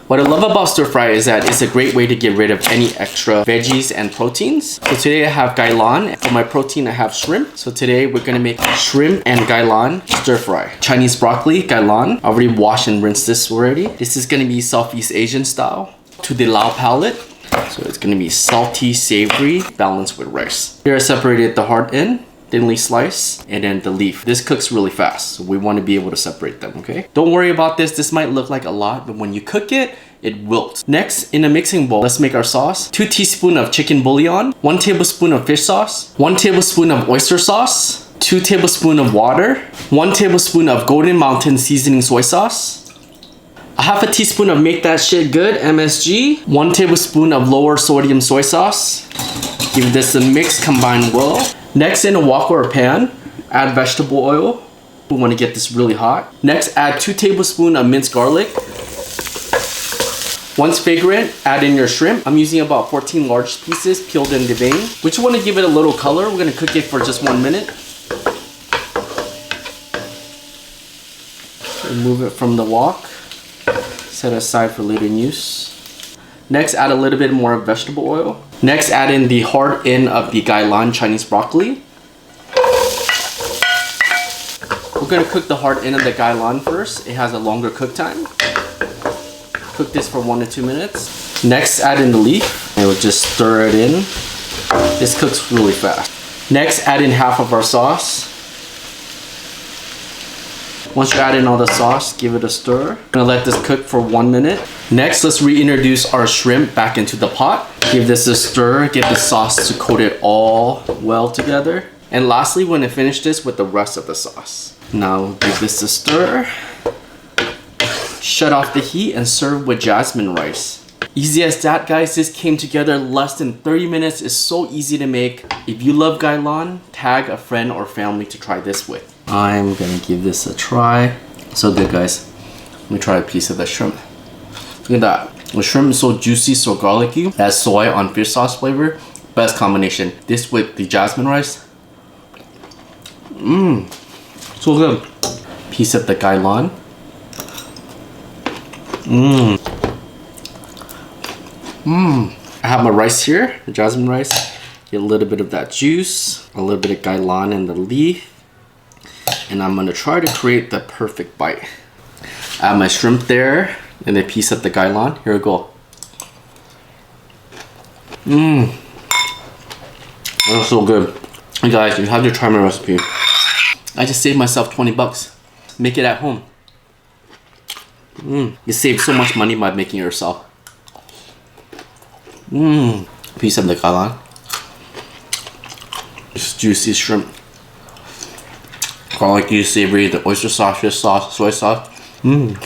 What I love about stir fry is that it's a great way to get rid of any extra veggies and proteins. So today I have Gai Lan. For my protein I have shrimp. So today we're gonna make shrimp and Gai Lan stir fry. Chinese broccoli Gai Lan. I already washed and rinsed this already. This is gonna be Southeast Asian style to the Lao palate. So it's gonna be salty, savory, balanced with rice. Here I separated the heart end, thinly sliced, and then the leaf. This cooks really fast, so we want to be able to separate them, okay? Don't worry about this. This might look like a lot, but when you cook it, it wilts. Next, in a mixing bowl, let's make our sauce. 2 teaspoons of chicken bouillon, 1 tablespoon of fish sauce, 1 tablespoon of oyster sauce, 2 tablespoons of water, 1 tablespoon of Golden Mountain seasoning soy sauce, a half a teaspoon of Make That Shit Good M.S.G, 1 tablespoon of lower sodium soy sauce. Give this a mix, combine well. Next, in a wok or a pan, add vegetable oil. We want to get this really hot. Next, add 2 tablespoons of minced garlic. Once fragrant, add in your shrimp. I'm using about 14 large pieces, peeled and deveined. We just want to give it a little color. We're going to cook it for just 1 minute. Remove it from the wok. Set aside for later use. Next, add a little bit more vegetable oil. Next, add in the heart end of the Gai Lan Chinese broccoli. We're gonna cook the heart end of the Gai Lan first. It has a longer cook time. Cook this for 1 to 2 minutes. Next, add in the leaf. And we'll just stir it in. This cooks really fast. Next, add in half of our sauce. Once you add in all the sauce, give it a stir. I'm gonna let this cook for 1 minute. Next, let's reintroduce our shrimp back into the pot. Give this a stir, get the sauce to coat it all well together. And lastly, we're gonna finish this with the rest of the sauce. Now, give this a stir. Shut off the heat and serve with jasmine rice. Easy as that, guys. This came together less than 30 minutes. It's so easy to make. If you love Gai Lan, tag a friend or family to try this with. I'm gonna give this a try. So good, guys. Let me try a piece of the shrimp. Look at that. The shrimp is so juicy, so garlicky. That soy on fish sauce flavor. Best combination. This with the jasmine rice. Mmm. So good. Piece of the Gai Lan. Mmm. Mmm. I have my rice here, the jasmine rice. Get a little bit of that juice, a little bit of Gai Lan in the leaf. And I'm gonna try to create the perfect bite. Add my shrimp there, and a piece of the Gai Lan. Here we go. Mmm. That's so good. Hey guys, you have to try my recipe. I just saved myself 20 bucks. Make it at home. Mmm. You save so much money by making it yourself. Mmm. Piece of the Gai Lan. Just juicy shrimp. Garlicky, savory, the oyster sauce, fish sauce, soy sauce. Mmm.